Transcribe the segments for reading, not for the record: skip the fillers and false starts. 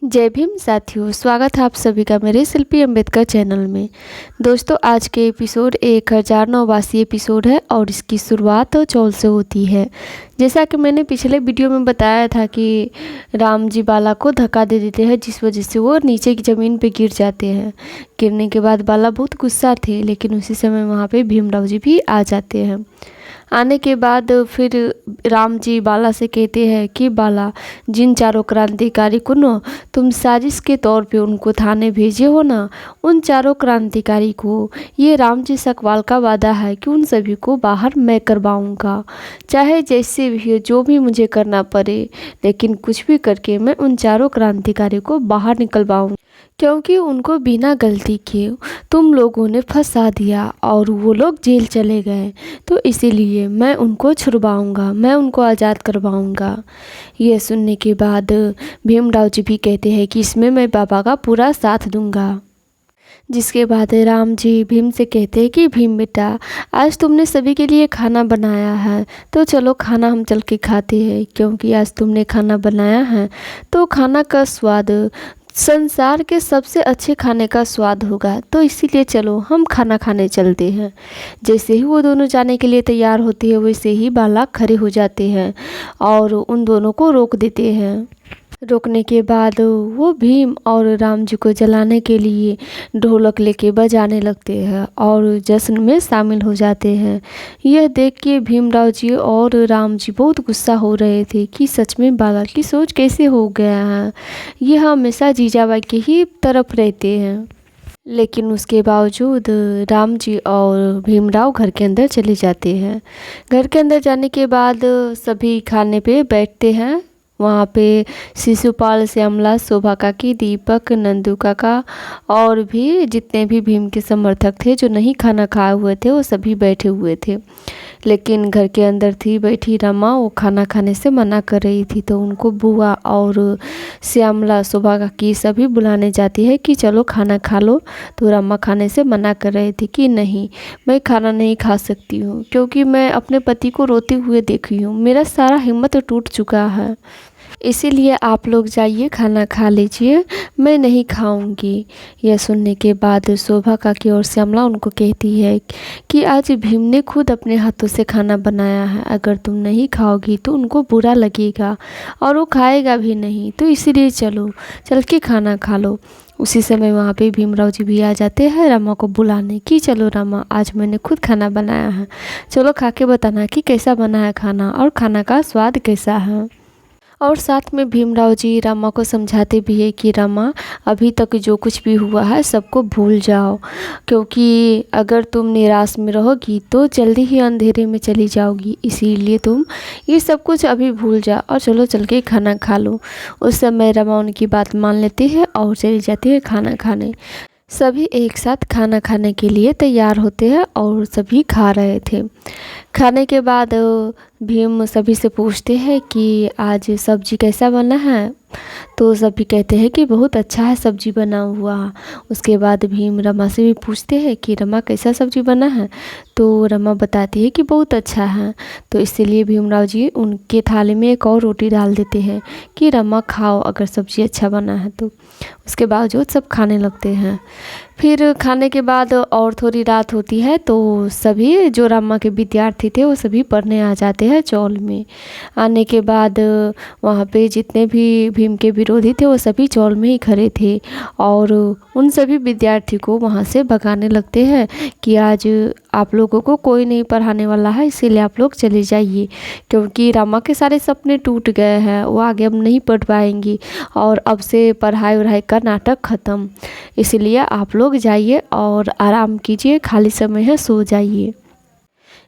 जय भीम साथियों, स्वागत है आप सभी का मेरे शिल्पी अम्बेडकर चैनल में। दोस्तों, आज के एपिसोड 1089वां एपिसोड है और इसकी शुरुआत चौल से होती है। जैसा कि मैंने पिछले वीडियो में बताया था कि राम जी बाला को धक्का दे देते हैं, जिस वजह से वो नीचे की ज़मीन पे गिर जाते हैं। गिरने के बाद बाला बहुत गुस्सा थे, लेकिन उसी समय वहाँ पे भीमराव जी भी आ जाते हैं। आने के बाद फिर राम जी बाला से कहते हैं कि बाला, जिन चारों क्रांतिकारी को न तुम साजिश के तौर पे उनको थाने भेजे हो ना, उन चारों क्रांतिकारी को ये राम जी सकवाल का वादा है कि उन सभी को बाहर मैं करवाऊंगा, चाहे जैसे भी हो, जो भी मुझे करना पड़े, लेकिन कुछ भी करके मैं उन चारों क्रांतिकारी को बाहर निकलवाऊंगा, क्योंकि उनको बिना गलती के तुम लोगों ने फंसा दिया और वो लोग जेल चले गए। तो इसीलिए मैं उनको छुड़वाऊंगा, मैं उनको आज़ाद करवाऊंगा। यह सुनने के बाद भीमराव जी भी कहते हैं कि इसमें मैं बाबा का पूरा साथ दूंगा। जिसके बाद राम जी भीम से कहते हैं कि भीम बेटा, आज तुमने सभी के लिए खाना बनाया है, तो चलो खाना हम चल के खाते हैं, क्योंकि आज तुमने खाना बनाया है तो खाना का स्वाद संसार के सबसे अच्छे खाने का स्वाद होगा। तो इसीलिए चलो हम खाना खाने चलते हैं। जैसे ही वो दोनों जाने के लिए तैयार होते हैं, वैसे ही बाला खड़े हो जाते हैं और उन दोनों को रोक देते हैं। रोकने के बाद वो भीम और राम जी को जलाने के लिए ढोलक लेके बजाने लगते हैं और जश्न में शामिल हो जाते हैं। यह देख के भीमराव जी और राम जी बहुत गुस्सा हो रहे थे कि सच में बाला की सोच कैसे हो गया है, यह हमेशा जीजाबाई के ही तरफ रहते हैं। लेकिन उसके बावजूद राम जी और भीमराव घर के अंदर चले जाते हैं। घर के अंदर जाने के बाद सभी खाने पे बैठते हैं। वहाँ पे शिशुपाल, श्यामला, शोभा काकी, दीपक, नंदू काका और भी जितने भी भीम के समर्थक थे जो नहीं खाना खाए हुए थे, वो सभी बैठे हुए थे। लेकिन घर के अंदर थी बैठी रमा, वो खाना खाने से मना कर रही थी। तो उनको बुआ और श्यामला, शोभा काकी सभी बुलाने जाती है कि चलो खाना खा लो। तो रमा खाने से मना कर रही थी कि नहीं, मैं खाना नहीं खा सकती हूँ, क्योंकि मैं अपने पति को रोते हुए देखी हूँ, मेरा सारा हिम्मत टूट चुका है, इसीलिए आप लोग जाइए खाना खा लीजिए, मैं नहीं खाऊंगी। यह सुनने के बाद शोभा काकी और श्यामला उनको कहती है कि आज भीम ने खुद अपने हाथों से खाना बनाया है, अगर तुम नहीं खाओगी तो उनको बुरा लगेगा और वो खाएगा भी नहीं, तो इसीलिए चलो चल के खाना खा लो। उसी समय वहाँ पे भीमराव जी भी आ जाते हैं रमा को बुलाने कि चलो रमा, आज मैंने खुद खाना बनाया है, चलो खा के बताना कि कैसा बना है खाना और खाना का स्वाद कैसा है। और साथ में भीमराव जी रमा को समझाते भी है कि रमा, अभी तक जो कुछ भी हुआ है सबको भूल जाओ, क्योंकि अगर तुम निराश में रहोगी तो जल्दी ही अंधेरे में चली जाओगी, इसीलिए तुम ये सब कुछ अभी भूल जाओ और चलो चल के खाना खा लो। उस समय रमा उनकी बात मान लेती है और चली जाती है खाना खाने। सभी एक साथ खाना खाने के लिए तैयार होते हैं और सभी खा रहे थे। खाने के बाद भीम सभी से पूछते हैं कि आज सब्जी कैसा बना है, तो सभी कहते हैं कि बहुत अच्छा है सब्जी बना हुआ। उसके बाद भीम रमा से भी पूछते हैं कि रमा कैसा सब्जी बना है, तो रमा बताती है कि बहुत अच्छा है। तो इसीलिए भीमराव जी उनके थाली में एक और रोटी डाल देते हैं कि रमा खाओ अगर सब्जी अच्छा बना है तो। उसके बावजूद सब खाने लगते हैं। फिर खाने के बाद और थोड़ी रात होती है तो सभी जो रमा के विद्यार्थी थे वो सभी पढ़ने आ जाते हैं चौल में। आने के बाद वहाँ पे जितने भी भीम के विरोधी थे वो सभी चौल में ही खड़े थे और उन सभी विद्यार्थी को वहाँ से भगाने लगते हैं कि आज आप लोगों को कोई नहीं पढ़ाने वाला है, इसीलिए आप लोग चले जाइए, क्योंकि रमा के सारे सपने टूट गए हैं, वो आगे अब नहीं पढ़ पाएंगी और अब से पढ़ाई वढ़ाई का नाटक ख़त्म, इसीलिए आप लोग जाइए और आराम कीजिए, खाली समय है सो जाइए।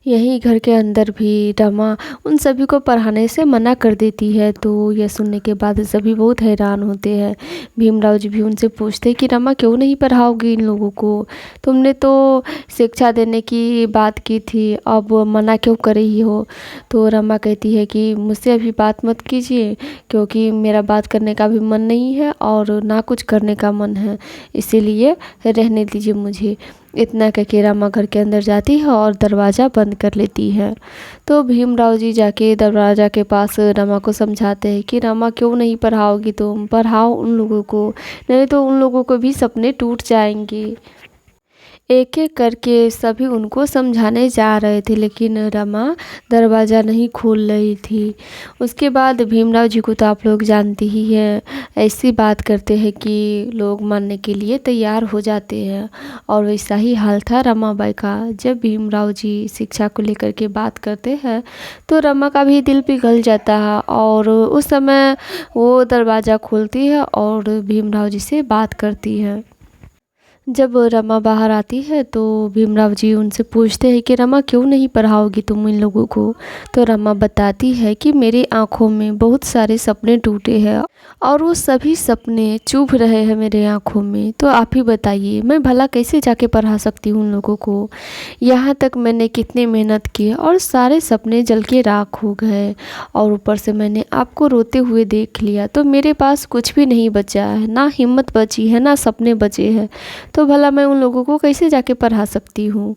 यहीं घर के अंदर भी रमा उन सभी को पढ़ाने से मना कर देती है। तो यह सुनने के बाद सभी बहुत हैरान होते हैं। भीमराव जी भी उनसे पूछते हैं कि रमा क्यों नहीं पढ़ाओगी इन लोगों को, तुमने तो शिक्षा देने की बात की थी, अब मना क्यों कर रही हो। तो रमा कहती है कि मुझसे अभी बात मत कीजिए, क्योंकि मेरा बात करने का भी मन नहीं है और ना कुछ करने का मन है, इसीलिए रहने दीजिए मुझे। इतना कह के रमा घर के अंदर जाती है और दरवाज़ा बंद कर लेती है। तो भीमराव जी जाके दरवाज़ा के पास रमा को समझाते हैं कि रमा क्यों नहीं पढ़ाओगी, तुम पढ़ाओ उन लोगों को, नहीं तो उन लोगों को भी सपने टूट जाएंगे। एक एक करके सभी उनको समझाने जा रहे थे, लेकिन रमा दरवाज़ा नहीं खोल रही थी। उसके बाद भीमराव जी को तो आप लोग जानते ही हैं, ऐसी बात करते हैं कि लोग मानने के लिए तैयार हो जाते हैं। और वैसा ही हाल था रमाबाई का। जब भीमराव जी शिक्षा को लेकर के बात करते हैं तो रमा का भी दिल पिघल जाता है, और उस समय वो दरवाज़ा खोलती है और भीमराव जी से बात करती है। जब रमा बाहर आती है तो भीमराव जी उनसे पूछते हैं कि रमा क्यों नहीं पढ़ाओगी तुम इन लोगों को। तो रमा बताती है कि मेरी आंखों में बहुत सारे सपने टूटे हैं और वो सभी सपने चुभ रहे हैं मेरे आंखों में। तो आप ही बताइए मैं भला कैसे जाके पढ़ा सकती हूँ उन लोगों को। यहाँ तक मैंने कितनी मेहनत की और सारे सपने जल के राख हो गए, और ऊपर से मैंने आपको रोते हुए देख लिया, तो मेरे पास कुछ भी नहीं बचा है, ना हिम्मत बची है ना सपने बचे हैं। तो भला मैं उन लोगों को कैसे जाके पढ़ा सकती हूँ।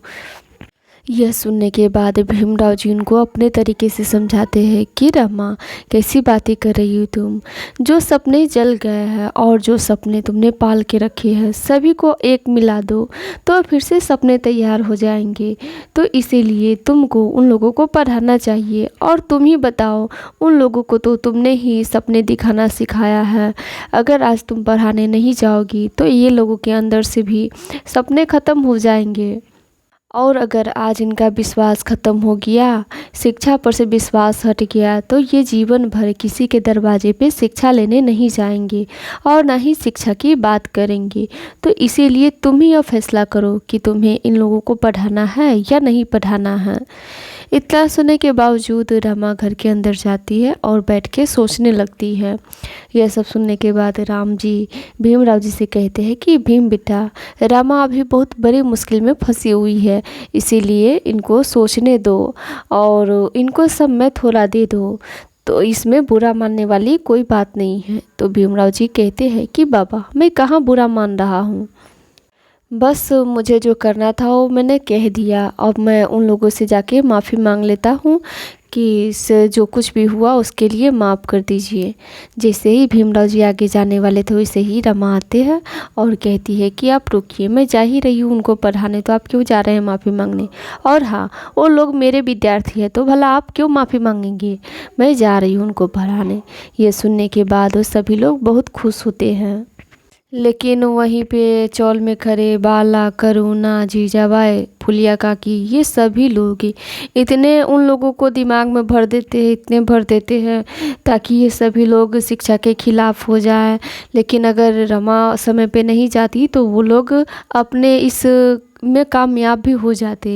यह सुनने के बाद भीमराव जी उनको अपने तरीके से समझाते हैं कि रमा कैसी बातें कर रही हो तुम, जो सपने जल गए हैं और जो सपने तुमने पाल के रखे हैं सभी को एक मिला दो तो फिर से सपने तैयार हो जाएंगे। तो इसीलिए तुमको उन लोगों को पढ़ाना चाहिए, और तुम ही बताओ उन लोगों को तो तुमने ही सपने दिखाना सिखाया है। अगर आज तुम पढ़ाने नहीं जाओगी तो ये लोगों के अंदर से भी सपने ख़त्म हो जाएंगे, और अगर आज इनका विश्वास ख़त्म हो गया, शिक्षा पर से विश्वास हट गया, तो ये जीवन भर किसी के दरवाजे पे शिक्षा लेने नहीं जाएंगे और ना ही शिक्षा की बात करेंगे। तो इसीलिए तुम ही अब फैसला करो कि तुम्हें इन लोगों को पढ़ाना है या नहीं पढ़ाना है। इतना सुनने के बावजूद रमा घर के अंदर जाती है और बैठ के सोचने लगती है। यह सब सुनने के बाद राम जी भीमराव जी से कहते हैं कि भीम बेटा, रमा अभी बहुत बड़ी मुश्किल में फंसी हुई है, इसीलिए इनको सोचने दो और इनको समय थोड़ा दे दो, तो इसमें बुरा मानने वाली कोई बात नहीं है। तो भीमराव जी कहते हैं कि बाबा मैं कहाँ बुरा मान रहा हूँ, बस मुझे जो करना था वो मैंने कह दिया। अब मैं उन लोगों से जाके माफ़ी मांग लेता हूँ कि जो कुछ भी हुआ उसके लिए माफ़ कर दीजिए। जैसे ही भीमराव जी आगे जाने वाले थे वैसे ही रमा आते हैं और कहती है कि आप रुकिए, मैं जा ही रही हूँ उनको पढ़ाने, तो आप क्यों जा रहे हैं माफ़ी मांगने। और हाँ, वो लोग मेरे विद्यार्थी हैं, तो भला आप क्यों माफ़ी मांगेंगे, मैं जा रही हूँ उनको पढ़ाने। ये सुनने के बाद वो सभी लोग बहुत खुश होते हैं। लेकिन वहीं पे चौल में खड़े बाला, करुणा, जीजाबाई, फुलिया काकी, ये सभी लोग इतने उन लोगों को दिमाग में भर देते हैं, इतने भर देते हैं ताकि ये सभी लोग शिक्षा के खिलाफ हो जाए। लेकिन अगर रमा समय पे नहीं जाती तो वो लोग अपने इस में कामयाब भी हो जाते।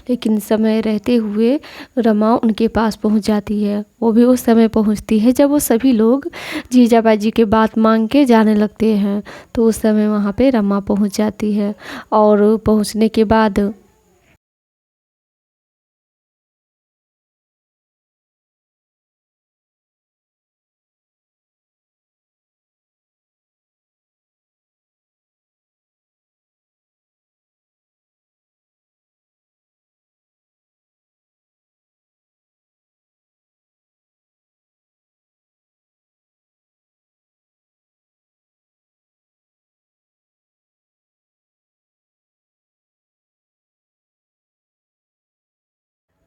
लेकिन समय रहते हुए रमा उनके पास पहुंच जाती है। वो भी उस समय पहुंचती है जब वो सभी लोग जीजाबाई जी के बात मांग के जाने लगते हैं। तो उस समय वहाँ पे रमा पहुंच जाती है, और पहुंचने के बाद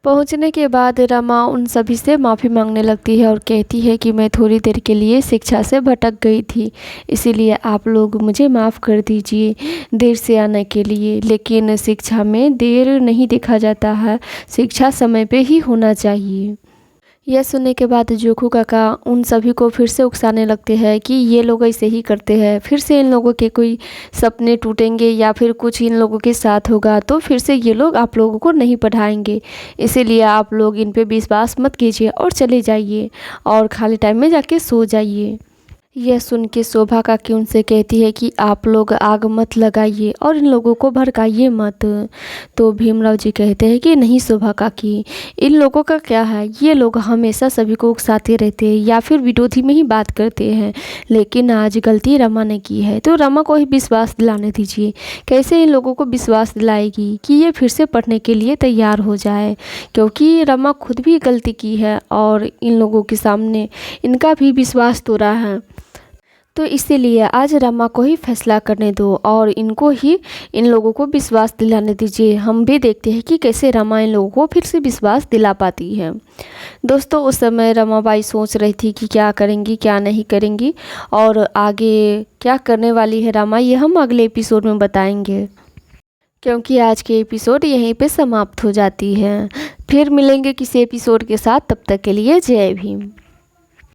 पहुंचने के बाद रमा उन सभी से माफ़ी मांगने लगती है और कहती है कि मैं थोड़ी देर के लिए शिक्षा से भटक गई थी, इसीलिए आप लोग मुझे माफ़ कर दीजिए देर से आने के लिए। लेकिन शिक्षा में देर नहीं देखा जाता है, शिक्षा समय पे ही होना चाहिए। यह सुनने के बाद जोखू काका उन सभी को फिर से उकसाने लगते हैं कि ये लोग ऐसे ही करते हैं, फिर से इन लोगों के कोई सपने टूटेंगे या फिर कुछ इन लोगों के साथ होगा तो फिर से ये लोग आप लोगों को नहीं पढ़ाएंगे। इसीलिए आप लोग इन पे विश्वास मत कीजिए और चले जाइए और खाली टाइम में जाके सो जाइए। यह सुन के शोभा काकी उनसे कहती है कि आप लोग आग मत लगाइए और इन लोगों को भड़काइए मत। तो भीमराव जी कहते हैं कि नहीं शोभा काकी, इन लोगों का क्या है, ये लोग हमेशा सभी को उकसाते रहते हैं या फिर विरोधी में ही बात करते हैं, लेकिन आज गलती रमा ने की है तो रमा को ही विश्वास दिलाने दीजिए। कैसे इन लोगों को विश्वास दिलाएगी कि ये फिर से पढ़ने के लिए तैयार हो जाए, क्योंकि रमा खुद भी गलती की है और इन लोगों के सामने इनका भी विश्वास तोड़ा है। तो इसीलिए आज रमा को ही फैसला करने दो और इनको ही इन लोगों को विश्वास दिलाने दीजिए। हम भी देखते हैं कि कैसे रमा इन लोगों को फिर से विश्वास दिला पाती है। दोस्तों उस समय रमाबाई सोच रही थी कि क्या करेंगी क्या नहीं करेंगी और आगे क्या करने वाली है रमा, ये हम अगले एपिसोड में बताएंगे, क्योंकि आज के एपिसोड यहीं पे समाप्त हो जाती है। फिर मिलेंगे किसी एपिसोड के साथ, तब तक के लिए जय भीम।